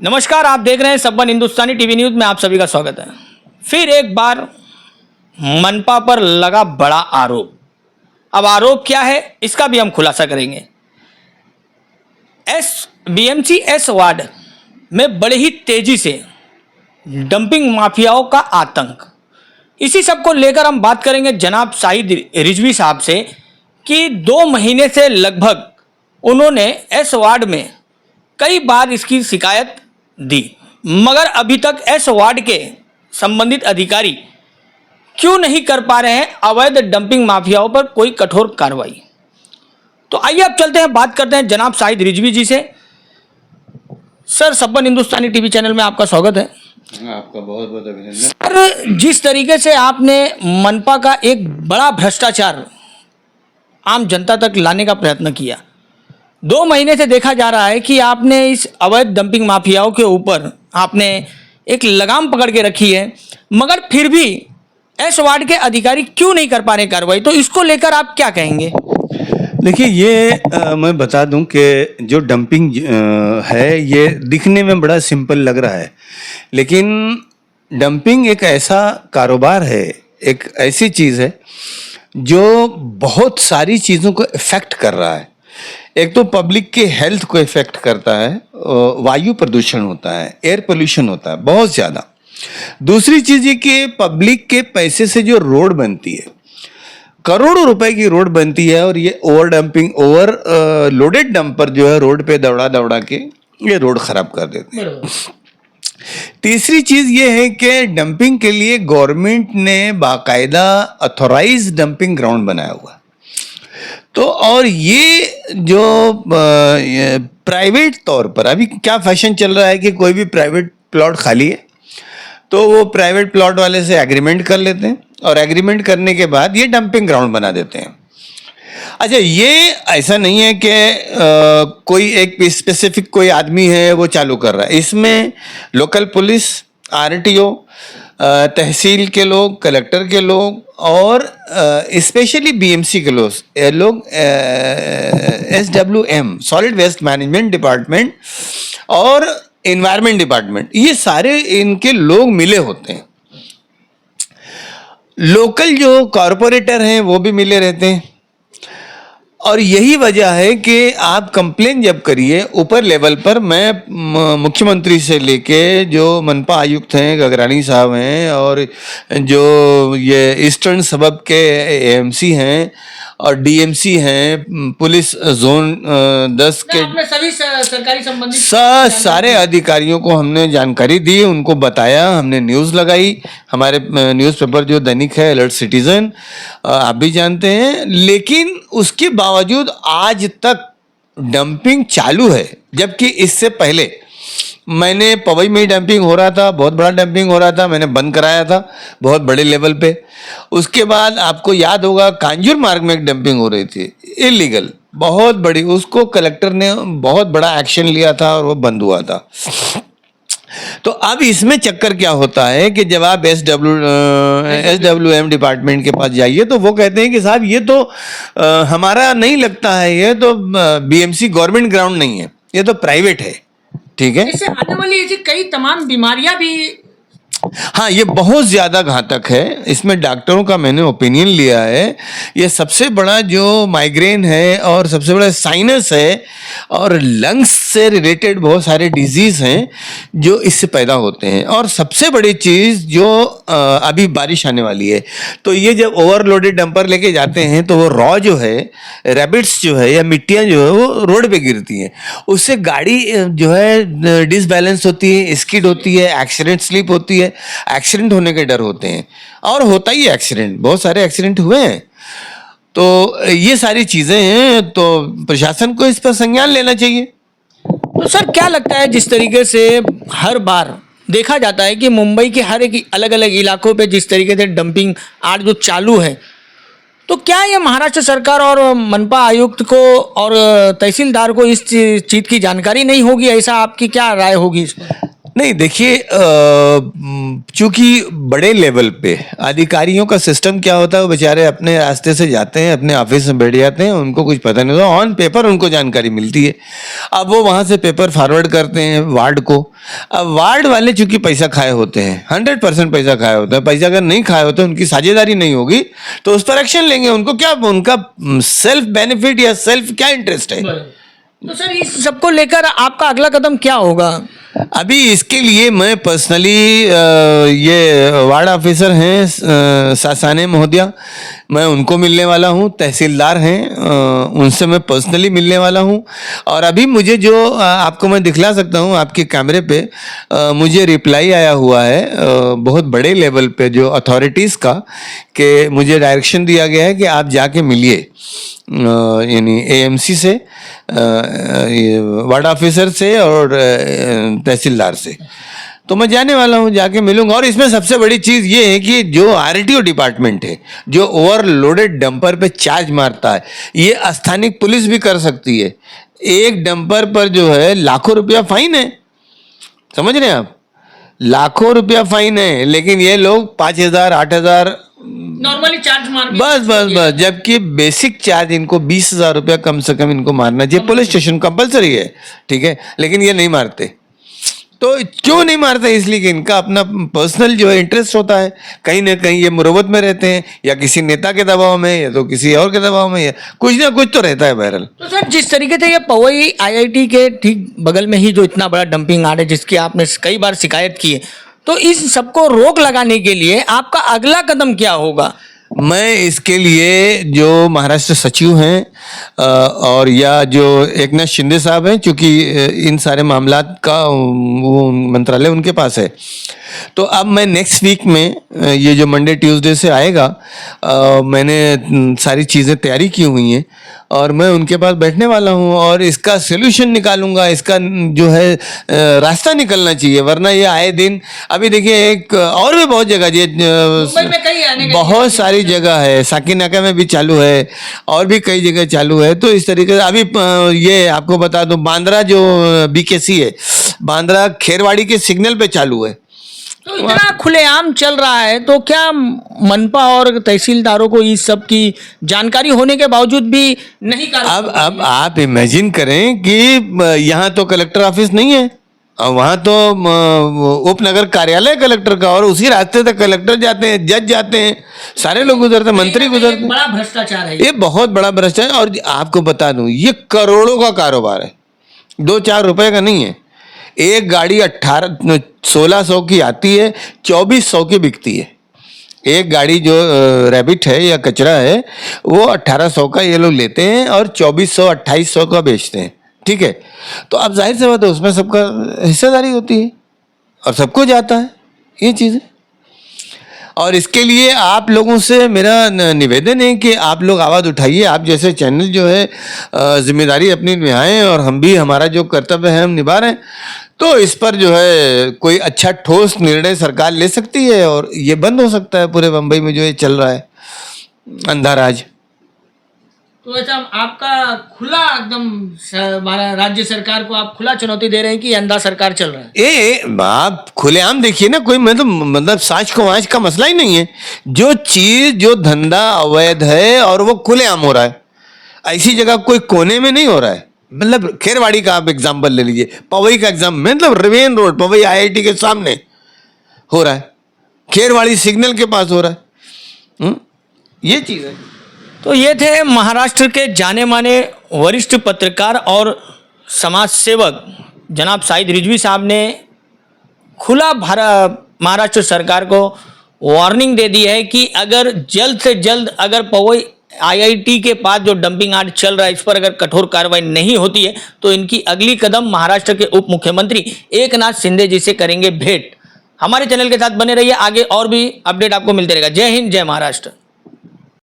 नमस्कार, आप देख रहे हैं सबन हिंदुस्तानी टीवी न्यूज़ में आप सभी का स्वागत है। फिर एक बार मनपा पर लगा बड़ा आरोप। अब आरोप क्या है इसका भी हम खुलासा करेंगे। बीएमसी एस वार्ड में बड़े ही तेजी से डंपिंग माफियाओं का आतंक, इसी सब को लेकर हम बात करेंगे जनाब शाहिद रिजवी साहब से कि 2 महीने से लगभग उन्होंने एस वार्ड में कई बार इसकी शिकायत दी, मगर अभी तक एस वार्ड के संबंधित अधिकारी क्यों नहीं कर पा रहे हैं अवैध डंपिंग माफियाओं पर कोई कठोर कार्रवाई। तो आइए अब चलते हैं, बात करते हैं जनाब शाहिद रिजवी जी से। सर, सबन हिंदुस्तानी टीवी चैनल में आपका स्वागत है। आपका बहुत बहुत अभिनंदन। सर, जिस तरीके से आपने मनपा का एक बड़ा भ्रष्टाचार आम जनता तक लाने का प्रयत्न किया, 2 महीने से देखा जा रहा है कि आपने इस अवैध डंपिंग माफियाओं के ऊपर आपने एक लगाम पकड़ के रखी है, मगर फिर भी एस वार्ड के अधिकारी क्यों नहीं कर पा रहे कार्रवाई, तो इसको लेकर आप क्या कहेंगे? देखिए, ये मैं बता दूं कि जो डंपिंग है ये दिखने में बड़ा सिंपल लग रहा है, लेकिन डंपिंग एक ऐसा कारोबार है, एक ऐसी चीज़ है जो बहुत सारी चीज़ों को इफ़ेक्ट कर रहा है। एक तो पब्लिक के हेल्थ को इफ़ेक्ट करता है, वायु प्रदूषण होता है, एयर पोल्यूशन होता है बहुत ज़्यादा। दूसरी चीज़ ये कि पब्लिक के पैसे से जो रोड बनती है, करोड़ों रुपए की रोड बनती है, और ये ओवर डंपिंग, लोडेड डंपर जो है रोड पे दौड़ा दौड़ा के ये रोड खराब कर देते हैं। तीसरी चीज ये है कि डंपिंग के लिए गवर्नमेंट ने बाकायदा ऑथोराइज डंपिंग ग्राउंड बनाया हुआ। तो और ये जो प्राइवेट तौर पर अभी क्या फैशन चल रहा है कि कोई भी प्राइवेट प्लॉट खाली है तो वो प्राइवेट प्लॉट वाले से एग्रीमेंट कर लेते हैं, और एग्रीमेंट करने के बाद ये डंपिंग ग्राउंड बना देते हैं। अच्छा, ये ऐसा नहीं है कि कोई एक स्पेसिफिक कोई आदमी है वो चालू कर रहा है। इसमें लोकल पुलिस, आरटीओ, तहसील के लोग, कलेक्टर के लोग, और स्पेशली बीएमसी के लोग SWM solid waste management department और एनवायरनमेंट डिपार्टमेंट, ये सारे इनके लोग मिले होते हैं। लोकल जो कॉरपोरेटर हैं वो भी मिले रहते हैं, और यही वजह है कि आप कंप्लेन जब करिए ऊपर लेवल पर, मैं मुख्यमंत्री से लेके जो मनपा आयुक्त हैं गगरानी साहब हैं, और जो ये ईस्टर्न सबब के एएमसी हैं और डीएमसी हैं, पुलिस जोन 10 के सभी सरकारी संबंधित सारे अधिकारियों को हमने जानकारी दी, उनको बताया, हमने न्यूज़ लगाई। हमारे न्यूज़पेपर जो दैनिक है अलर्ट सिटीजन, आप भी जानते हैं, लेकिन उसके बावजूद आज तक डंपिंग चालू है। जबकि इससे पहले मैंने पवई में ही डंपिंग हो रहा था, बहुत बड़ा डंपिंग हो रहा था, मैंने बंद कराया था बहुत बड़े लेवल पे। उसके बाद आपको याद होगा कांजूर मार्ग में एक डंपिंग हो रही थी इलीगल, बहुत बड़ी, उसको कलेक्टर ने बहुत बड़ा एक्शन लिया था और वो बंद हुआ था। तो अब इसमें चक्कर क्या होता है कि जब आप SWM डिपार्टमेंट के पास जाइए तो वो कहते हैं कि साहब ये तो हमारा नहीं लगता है, ये तो बीएमसी गवर्नमेंट ग्राउंड नहीं है, ये तो प्राइवेट है। ठीक है, इससे आने वाली ऐसी कई तमाम बीमारियां भी, हाँ, ये बहुत ज़्यादा घातक है। इसमें डॉक्टरों का मैंने ओपिनियन लिया है, ये सबसे बड़ा जो माइग्रेन है और सबसे बड़ा साइनस है और लंग्स से रिलेटेड बहुत सारे डिजीज़ हैं जो इससे पैदा होते हैं। और सबसे बड़ी चीज़ जो अभी बारिश आने वाली है, तो ये जब ओवरलोडेड डंपर लेके जाते हैं तो वो रॉ जो है, रैबिट्स जो है या मिट्टियाँ जो है वो रोड पे गिरती हैं, उससे गाड़ी जो है डिसबैलेंस होती है, स्किड होती है, एक्सीडेंट स्लिप होती है, एक्सीडेंट होने के डर होते हैं, और होता ही एक्सीडेंट, बहुत सारे एक्सीडेंट हुए हैं। तो ये सारी चीज़ें हैं, तो प्रशासन को इस पर संज्ञान लेना चाहिए। तो सर क्या लगता है, जिस तरीके से हर बार देखा जाता है कि मुंबई के हर एक अलग अलग इलाकों पे जिस तरीके से डंपिंग आज जो चालू है, तो क्या ये महाराष्ट्र सरकार और मनपा आयुक्त को और तहसीलदार को इस चीज़ की जानकारी नहीं होगी? ऐसा आपकी क्या राय होगी इस पर? नहीं देखिए, चूंकि बड़े लेवल पे अधिकारियों का सिस्टम क्या होता है, वो बेचारे अपने रास्ते से जाते हैं, अपने ऑफिस में बैठ जाते हैं, उनको कुछ पता नहीं होता, ऑन पेपर उनको जानकारी मिलती है। अब वो वहां से पेपर फॉरवर्ड करते हैं वार्ड को। अब वार्ड वाले चूंकि पैसा खाए होते हैं, 100% पैसा खाए होता है, पैसा अगर नहीं खाए होते, उनकी साझेदारी नहीं होगी तो उस पर एक्शन लेंगे। उनको क्या, उनका सेल्फ बेनिफिट या सेल्फ क्या इंटरेस्ट है? तो सर इस सबको लेकर आपका अगला कदम क्या होगा? अभी इसके लिए मैं पर्सनली, ये वार्ड ऑफिसर हैं सासाने महोदया, मैं उनको मिलने वाला हूँ। तहसीलदार हैं, उनसे मैं पर्सनली मिलने वाला हूँ। और अभी मुझे जो आपको मैं दिखला सकता हूँ आपके कैमरे पे, मुझे रिप्लाई आया हुआ है बहुत बड़े लेवल पे जो अथॉरिटीज़ का, कि मुझे डायरेक्शन दिया गया है कि आप जाके मिलिए, यानी एएमसी से, वार्ड ऑफिसर से और तहसीलदार से। तो मैं जाने वाला हूँ, जाके मिलूंगा। और इसमें सबसे बड़ी चीज़ ये है कि जो आरटीओ डिपार्टमेंट है, जो ओवरलोडेड डंपर पे चार्ज मारता है, ये स्थानिक पुलिस भी कर सकती है। एक डंपर पर जो है लाखों रुपया फाइन है, समझ रहे हैं आप? लाखों रुपया फाइन है, लेकिन ये लोग 5,000 8,000 नॉर्मली चार्ज मार बस, जबकि बेसिक चार्ज इनको 20,000 रुपया कम से कम इनको मारना चाहिए। पुलिस स्टेशन कंपलसरी है, ठीक है, लेकिन ये नहीं मारते। तो क्यों नहीं मारते? इसलिए कि इनका अपना पर्सनल जो है इंटरेस्ट होता है, कहीं ना कहीं ये मुरवत में रहते हैं, या किसी नेता के दबाव में, या तो किसी और के दबाव में, या कुछ ना कुछ तो रहता है बहरहाल। तो सर जिस तरीके से ये पवई आईआईटी के ठीक बगल में ही जो इतना बड़ा डंपिंग यार्ड है, जिसकी आपने कई बार शिकायत की है, तो इस सबको रोक लगाने के लिए आपका अगला कदम क्या होगा? मैं इसके लिए जो महाराष्ट्र सचिव हैं और या जो एकनाथ शिंदे साहब हैं, क्योंकि इन सारे मामलात का वो मंत्रालय उनके पास है, तो अब मैं नेक्स्ट वीक में, ये जो मंडे ट्यूसडे से आएगा, मैंने सारी चीज़ें तैयारी की हुई हैं और मैं उनके पास बैठने वाला हूं और इसका सोल्यूशन निकालूंगा। इसका जो है रास्ता निकलना चाहिए, वरना ये आए दिन, अभी देखिए एक और भी बहुत जगह, ये बहुत सारी जगह है, साकीनाका में भी चालू है और भी कई जगह चालू है। तो इस तरीके से अभी ये आपको बता दूं, बांद्रा जो बीकेसी है, बांद्रा खेरवाड़ी के सिग्नल पे चालू है। तो इतना खुलेआम चल रहा है, तो क्या मनपा और तहसीलदारों को इस सब की जानकारी होने के बावजूद भी नहीं कर? अब आप इमेजिन करें कि यहाँ तो कलेक्टर ऑफिस नहीं है, वहाँ तो उपनगर कार्यालय कलेक्टर का, और उसी रास्ते तक कलेक्टर जाते हैं, जज जाते हैं, सारे लोग गुजरते हैं, मंत्री गुजरते हैं। बड़ा भ्रष्टाचार है ये, बहुत बड़ा भ्रष्टाचार। और आपको बता दूं, ये करोड़ों का कारोबार है, 2-4 रुपए का नहीं है। एक गाड़ी 1600 की आती है, 2400 की बिकती है। एक गाड़ी जो रैबिट है या कचरा है, वो 1800 का ये लोग लेते हैं और 2400 2800 का बेचते हैं, ठीक है। तो अब जाहिर सी बात है, उसमें सबका हिस्सेदारी होती है और सबको जाता है ये चीज़ें। और इसके लिए आप लोगों से मेरा निवेदन है कि आप लोग आवाज़ उठाइए। आप जैसे चैनल जो है जिम्मेदारी अपनी निभाएं, और हम भी, हमारा जो कर्तव्य है हम निभा रहे हैं। तो इस पर जो है कोई अच्छा ठोस निर्णय सरकार ले सकती है और ये बंद हो सकता है पूरे बम्बई में जो ये चल रहा है अंधा राज। तो ऐसा आपका खुला एकदम राज्य सरकार को आप खुला चुनौती दे रहे हैं कि अंधा सरकार चल रहा है? आप खुलेआम देखिए ना, कोई मतलब साँच को आँच का मसला ही नहीं है। जो चीज, जो धंधा अवैध है और वो खुलेआम हो रहा है, ऐसी जगह कोई कोने में नहीं हो रहा है। मतलब खेरवाड़ी का आप एग्जाम्पल ले लीजिए, पवई का एग्जाम्पल, मतलब रिवेन रोड पवई आईआईटी के सामने हो रहा है, खेरवाड़ी सिग्नल के पास हो रहा है। ये चीज़ है। तो ये थे महाराष्ट्र के जाने माने वरिष्ठ पत्रकार और समाज सेवक जनाब शाहिद रिजवी साहब ने खुला महाराष्ट्र सरकार को वार्निंग दे दी है कि अगर जल्द से जल्द अगर पवई आईआईटी के पास जो डंपिंग यार्ड चल रहा है, इस पर अगर कठोर कार्रवाई नहीं होती है तो इनकी अगली कदम महाराष्ट्र के उप मुख्यमंत्री एकनाथ शिंदे जी से करेंगे भेंट। हमारे चैनल के साथ बने रहिए, आगे और भी अपडेट आपको मिलते रहेगा। जय हिंद, जय महाराष्ट्र।